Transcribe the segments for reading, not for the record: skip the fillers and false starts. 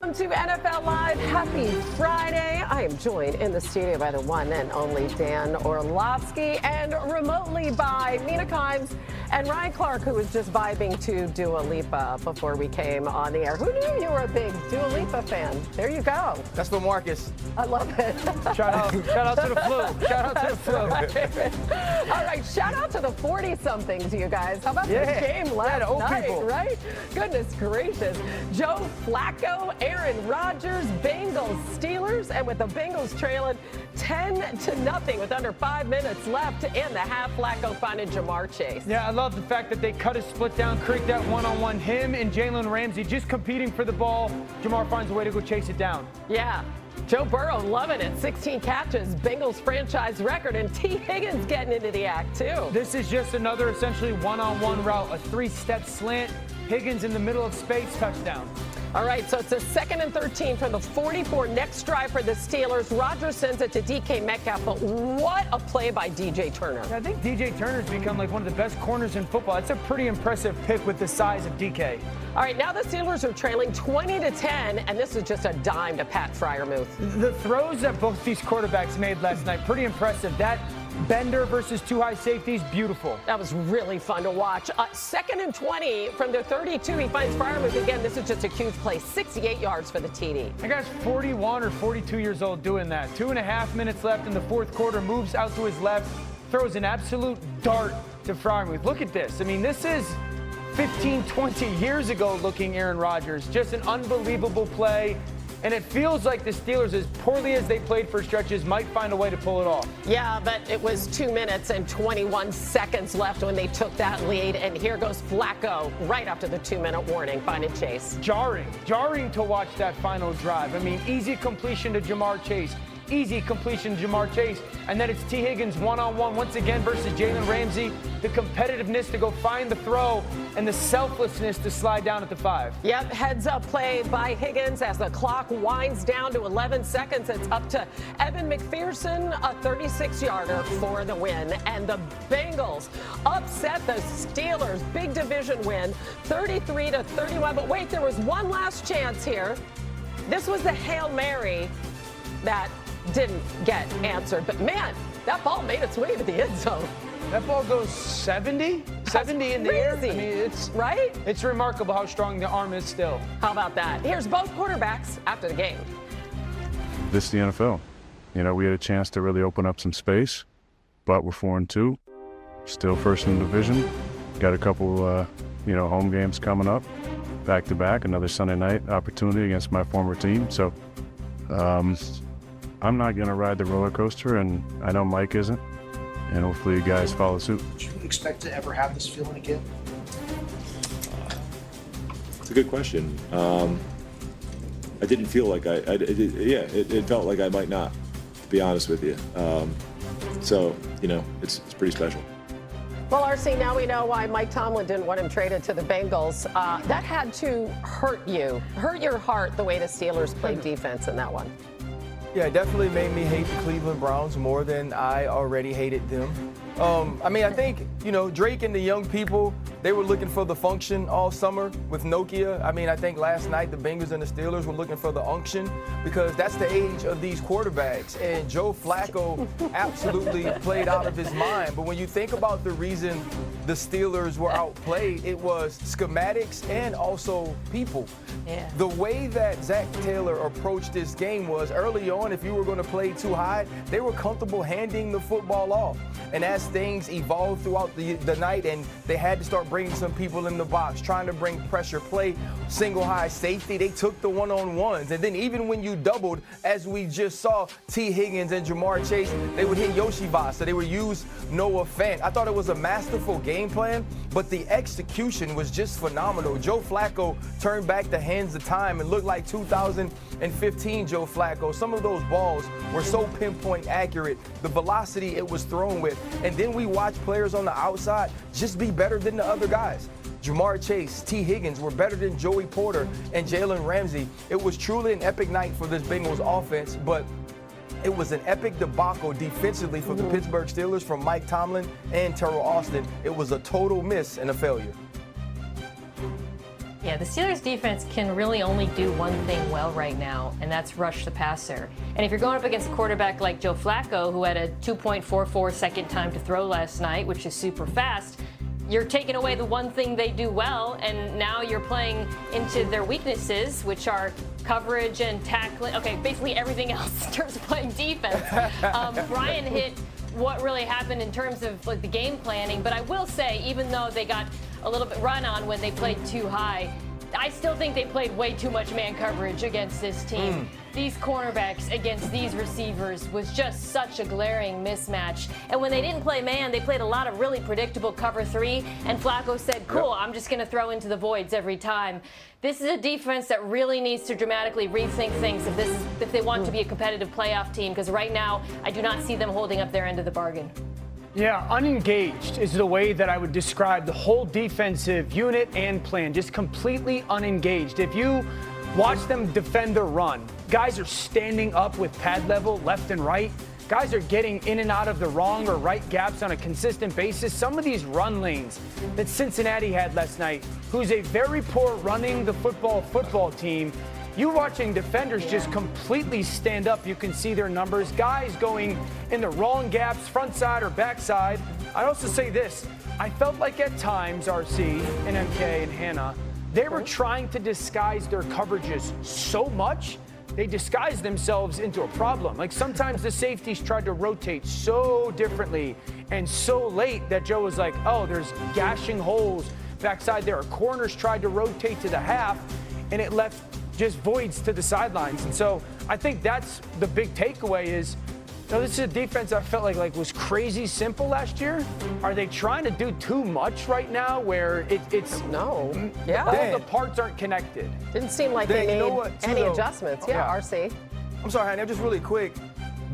Welcome to NFL Live. Happy Friday. I am joined in the studio by the one and only Dan Orlovsky and remotely by Mina Kimes and Ryan Clark, who was just vibing to Dua Lipa before we came on the air. Who knew you were a big Dua Lipa fan? There you go. That's for Marcus. I love it. Shout out to the flu. Shout out to the flu. All right, shout out to the 40-somethings, you guys. How about this game last night, people. Right? Goodness gracious. Joe Flacco, Aaron Rodgers, Bengals, Steelers, and with the Bengals trailing 10-0 with under 5 minutes left in the half, Flacco finding Jamar Chase. Yeah, I love the fact that they cut a split down, create that one-on-one. Him and Jalen Ramsey just competing for the ball. Jamar finds a way to go chase it down. Yeah. Joe Burrow loving it. 16 catches, Bengals franchise record, and T. Higgins getting into the act, too. This is just another essentially one-on-one route, a three-step slant. Higgins in the middle of space, touchdown. All right, so it's a 2nd and 13 from the 44. Next drive for the Steelers. Rodgers sends it to DK Metcalf, but what a play by DJ Turner. I think DJ Turner's become like one of the best corners in football. It's a pretty impressive pick with the size of DK. All right, now the Steelers are trailing 20-10, and this is just a dime to Pat Freiermuth. The throws that both these quarterbacks made last night, pretty impressive. That Bender versus two high safeties, beautiful. That was really fun to watch. 2nd and 20 from the 32. He finds Freiermuth again. This is just a huge play. 68 yards for the TD. That guy's 41 or 42 years old doing that. 2.5 minutes left in the fourth quarter. Moves out to his left. Throws an absolute dart to Freiermuth. Look at this. I mean, this is 15, 20 years ago looking Aaron Rodgers. Just an unbelievable play. And it feels like the Steelers, as poorly as they played for stretches, might find a way to pull it off. Yeah, but it was 2 minutes and 21 seconds left when they took that lead. And here goes Flacco right after the 2-minute warning, finding Chase. Jarring to watch that final drive. I mean, easy completion to Jamar Chase. Easy completion to Jamar Chase. And then it's T. Higgins one-on-one once again versus Jalen Ramsey. The competitiveness to go find the throw and the selflessness to slide down at the 5. Yep, heads-up play by Higgins as the clock winds down to 11 seconds. It's up to Evan McPherson, a 36-yarder for the win. And the Bengals upset the Steelers. Big division win, 33-31. But wait, there was one last chance here. This was the Hail Mary that didn't get answered. But, man, that ball made its way to the end zone. That ball goes 70 in the air. I mean, it's right. It's remarkable how strong the arm is still. How about that? Here's both quarterbacks after the game. This is the NFL. You know, we had a chance to really open up some space, but we're 4-2. Still first in the division. Got a couple, home games coming up, back-to-back. Another Sunday night opportunity against my former team. So, I'm not going to ride the roller coaster, and I know Mike isn't. And hopefully you guys follow suit. Do you expect to ever have this feeling again? It's a good question. I didn't feel like it felt like I might not, to be honest with you. So, it's pretty special. Well, RC, now we know why Mike Tomlin didn't want him traded to the Bengals. That had to hurt your heart, the way the Steelers played defense in that one. Yeah, it definitely made me hate the Cleveland Browns more than I already hated them. I think, Drake and the young people, they were looking for the function all summer with Nokia. I think last night the Bengals and the Steelers were looking for the unction because that's the age of these quarterbacks. And Joe Flacco absolutely played out of his mind. But when you think about the reason the Steelers were outplayed, it was schematics and also people. Yeah. The way that Zach Taylor approached this game was early on, if you were going to play too high, they were comfortable handing the football off. And as things evolved throughout the night and they had to start bringing some people in the box, trying to bring pressure, play single high safety, they took the one-on-ones. And then even when you doubled, as we just saw T. Higgins and Jamar Chase, they would hit Yoshibasa. They would use Noah Fant. I thought it was a masterful game plan, but the execution was just phenomenal. Joe Flacco turned back the hands of time and looked like 2015 Joe Flacco. Some of those balls were so pinpoint accurate, the velocity it was thrown with. And then we watch players on the outside just be better than the other guys. Jamar Chase, T. Higgins were better than Joey Porter and Jalen Ramsey. It was truly an epic night for this Bengals offense, but it was an epic debacle defensively for the Pittsburgh Steelers from Mike Tomlin and Terrell Austin. It was a total miss and a failure. Yeah, the Steelers defense can really only do one thing well right now, and that's rush the passer. And if you're going up against a quarterback like Joe Flacco, who had a 2.44 second time to throw last night, which is super fast, you're taking away the one thing they do well, and now you're playing into their weaknesses, which are coverage and tackling. Okay, basically everything else in terms of playing defense. Brian hit what really happened in terms of like the game planning, but I will say, even though they got a little bit run on when they played too high, I still think they played way too much man coverage against this team. These cornerbacks against these receivers was just such a glaring mismatch. And when they didn't play man, they played a lot of really predictable cover 3, and Flacco said, cool, I'm just going to throw into the voids every time. This is a defense that really needs to dramatically rethink things if they want to be a competitive playoff team, because right now I do not see them holding up their end of the bargain. Yeah, unengaged is the way that I would describe the whole defensive unit and plan, just completely unengaged. If you watch them defend their run, guys are standing up with pad level left and right. Guys are getting in and out of the wrong or right gaps on a consistent basis. Some of these run lanes that Cincinnati had last night, who's a very poor running the football team, you watching defenders just completely stand up. You can see their numbers. Guys going in the wrong gaps, front side or back side. I'd also say this. I felt like at times, RC and MK and Hannah, they were trying to disguise their coverages so much, they disguised themselves into a problem. Like sometimes the safeties tried to rotate so differently and so late that Joe was like, oh, there's gashing holes backside there. Our corners tried to rotate to the half, and it left just voids to the sidelines. And so I think that's the big takeaway is, you know, this is a defense I felt like was crazy simple last year. Are they trying to do too much right now where it's No. all the parts aren't connected? Didn't seem like they made any adjustments. Yeah, RC. I'm sorry, Hannah, just really quick.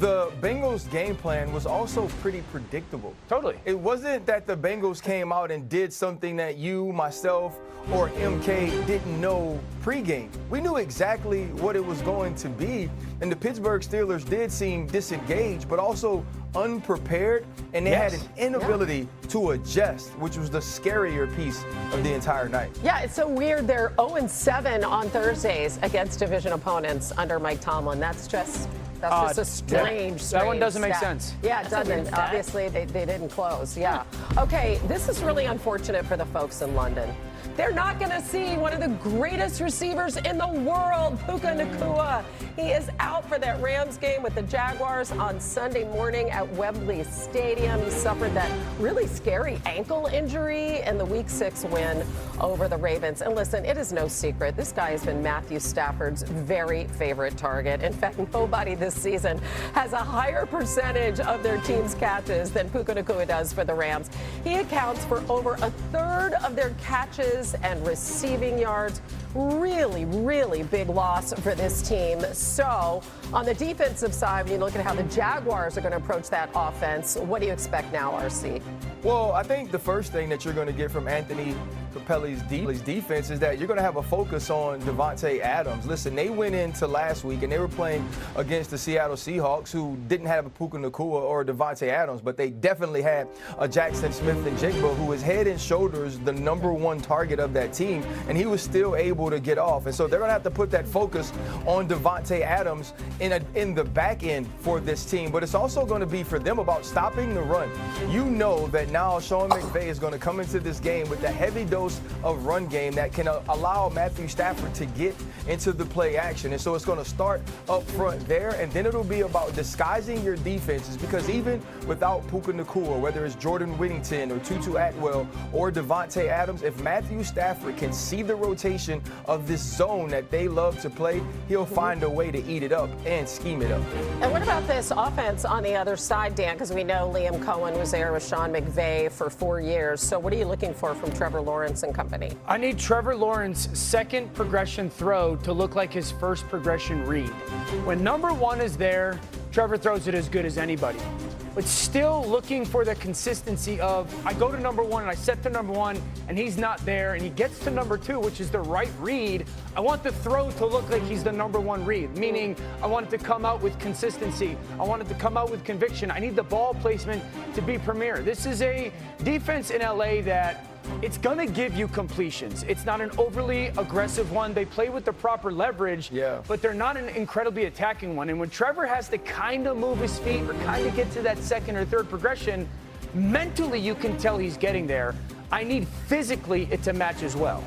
The Bengals game plan was also pretty predictable. Totally. It wasn't that the Bengals came out and did something that you, myself, or MK didn't know pregame. We knew exactly what it was going to be, and the Pittsburgh Steelers did seem disengaged, but also unprepared, and they had an inability to adjust, which was the scarier piece of the entire night. Yeah, it's so weird. They're 0-7 on Thursdays against division opponents under Mike Tomlin. That's just a strange That one doesn't make stat. sense. Yeah, it doesn't. Obviously, they didn't close. Yeah. Okay, this is really unfortunate for the folks in London. They're not going to see one of the greatest receivers in the world, Puka Nacua. He is out for that Rams game with the Jaguars on Sunday morning at Wembley Stadium. He suffered that really scary ankle injury in the Week 6 win over the Ravens. And listen, it is no secret. This guy has been Matthew Stafford's very favorite target. In fact, nobody this season has a higher percentage of their team's catches than Puka Nacua does for the Rams. He accounts for over a third of their catches and receiving yards. Really, really big loss for this team. So on the defensive side, when you look at how the Jaguars are going to approach that offense, what do you expect now, RC? Well, I think the first thing that you're going to get from Anthony Capelli's defense is that you're going to have a focus on Devontae Adams. Listen, they went into last week and they were playing against the Seattle Seahawks, who didn't have a Puka Nacua or Devontae Adams, but they definitely had a Jackson Smith-Njigba, who was head and shoulders the #1 target of that team, and he was still able to get off. And so they're going to have to put that focus on Devontae Adams in the back end for this team. But it's also going to be for them about stopping the run. You know that now Sean McVay is going to come into this game with a heavy dose of run game that can allow Matthew Stafford to get into the play action. And so it's going to start up front there, and then it'll be about disguising your defenses, because even without Puka Nacua, whether it's Jordan Whittington or Tutu Atwell or Devontae Adams, if Matthew Stafford can see the rotation of this zone that they love to play, he'll find a way to eat it up and scheme it up. And what about this offense on the other side, Dan? Because we know Liam Cohen was there with Sean McVay for 4 years. So what are you looking for from Trevor Lawrence and company? I need Trevor Lawrence's second progression throw to look like his first progression read. When #1 is there, Trevor throws it as good as anybody. But still looking for the consistency of, I go to #1 and I set to #1 and he's not there, and he gets to #2, which is the right read. I want the throw to look like he's the #1 read, meaning I want it to come out with consistency. I want it to come out with conviction. I need the ball placement to be premier. This is a defense in LA that it's going to give you completions. It's not an overly aggressive one. They play with the proper leverage, but they're not an incredibly attacking one. And when Trevor has to kind of move his feet or kind of get to that second or third progression, mentally you can tell he's getting there. I need physically it to match as well.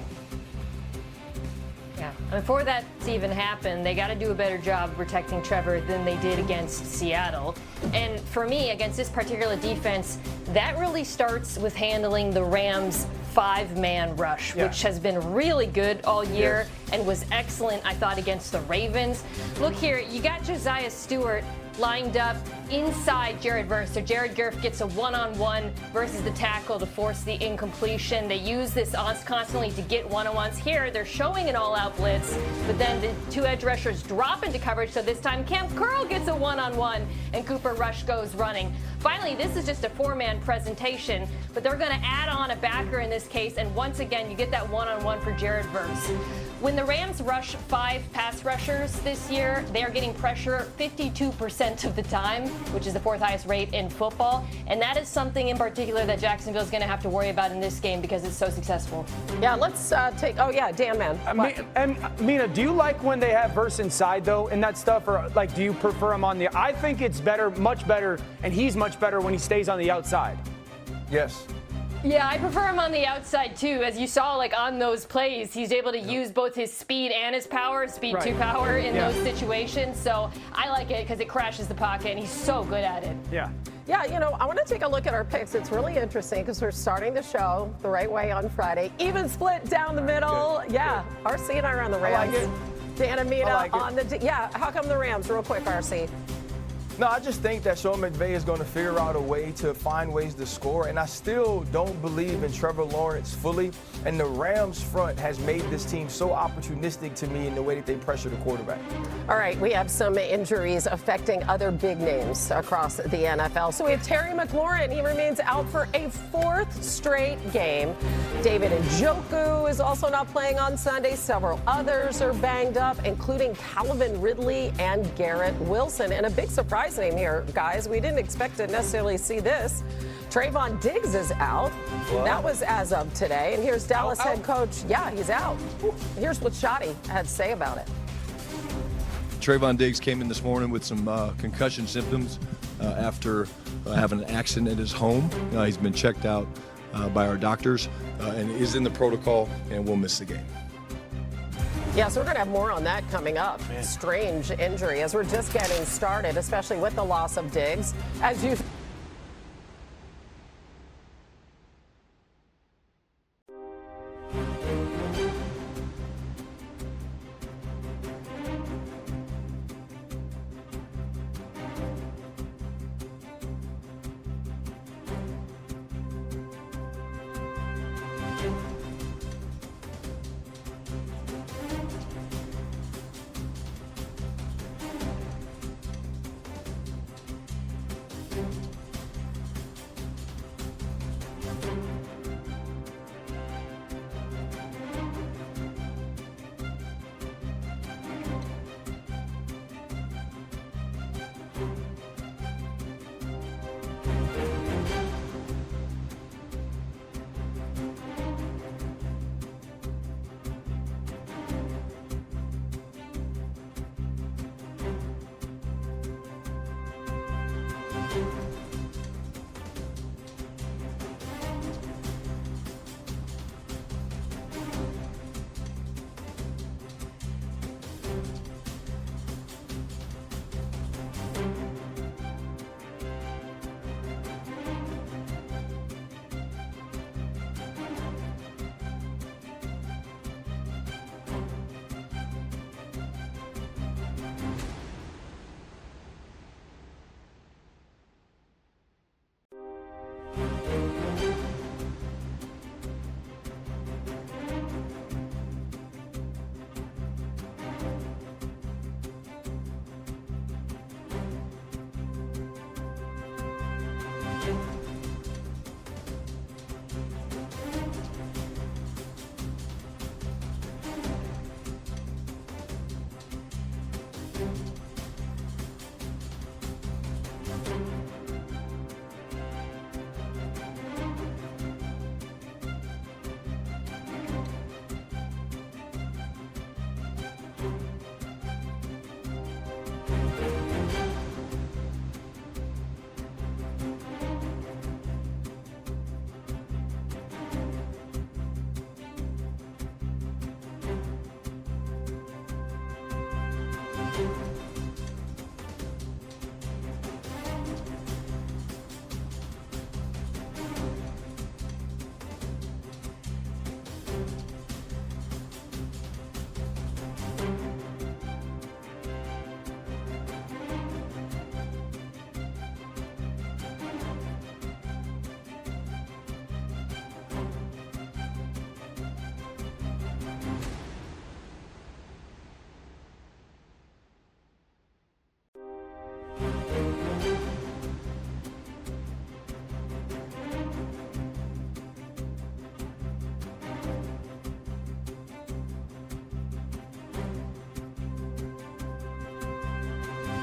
Yeah, and for that to even happen, they got to do a better job protecting Trevor than they did against Seattle. And for me, against this particular defense, that really starts with handling the Rams' 5-man rush, which has been really good all year and was excellent, I thought, against the Ravens. Look here, you got Josiah Stewart lined up inside Jared Verse. So Jared Goff gets a one-on-one versus the tackle to force the incompletion. They use this constantly to get one-on-ones. Here, they're showing an all-out blitz, but then the two edge rushers drop into coverage. So this time, Cam Curl gets a one-on-one, and Cooper Rush goes running. Finally, this is just a 4-man presentation, but they're going to add on a backer in this case, and once again, you get that one-on-one for Jared Verse. When the Rams rush 5 pass rushers this year, they are getting pressure 52% of the time, which is the 4th highest rate in football. And that is something in particular that Jacksonville is going to have to worry about in this game because it's so successful. Yeah, let's Dan Man. And Mina, do you like when they have Verse inside, though, and that stuff? Or, like, do you prefer him on the – I think it's better, much better, and he's much better when he stays on the outside. Yes. Yeah, I prefer him on the outside, too. As you saw, like, on those plays, he's able to use both his speed and his power, speed to power in those situations. So I like it because it crashes the pocket, and he's so good at it. Yeah. Yeah, I want to take a look at our picks. It's really interesting because we're starting the show the right way on Friday. Even split down the middle. Good. Yeah, RC and I are on the Rams. I like it. Dan and Mina like on the... Yeah, how come the Rams? Real quick, RC. No, I just think that Sean McVay is going to figure out a way to find ways to score, and I still don't believe in Trevor Lawrence fully. And the Rams front has made this team so opportunistic to me in the way that they pressure the quarterback. All right, we have some injuries affecting other big names across the NFL. So we have Terry McLaurin. He remains out for a 4th straight game. David Njoku is also not playing on Sunday. Several others are banged up, including Calvin Ridley and Garrett Wilson. And a big surprise name here, guys. We didn't expect to necessarily see this. Trayvon Diggs is out. What? That was as of today. And here's Dallas head coach. Yeah, he's out. Here's what Shotty had to say about it. Trayvon Diggs came in this morning with some concussion symptoms after having an accident at his home. He's been checked out by our doctors and is in the protocol and will miss the game. Yeah, so we're going to have more on that coming up. Strange injury as we're just getting started, especially with the loss of Diggs. As you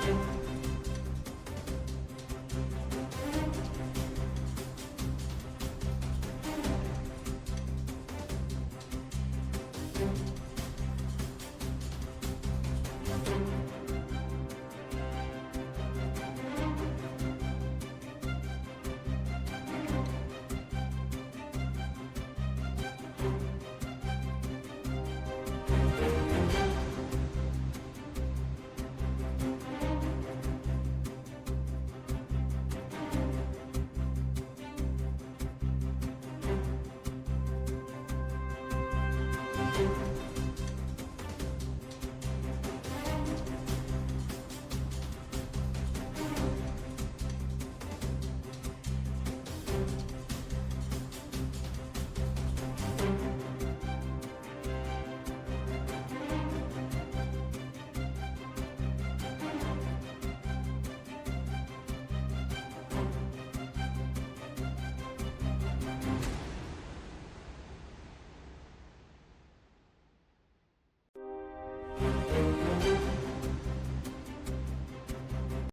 it.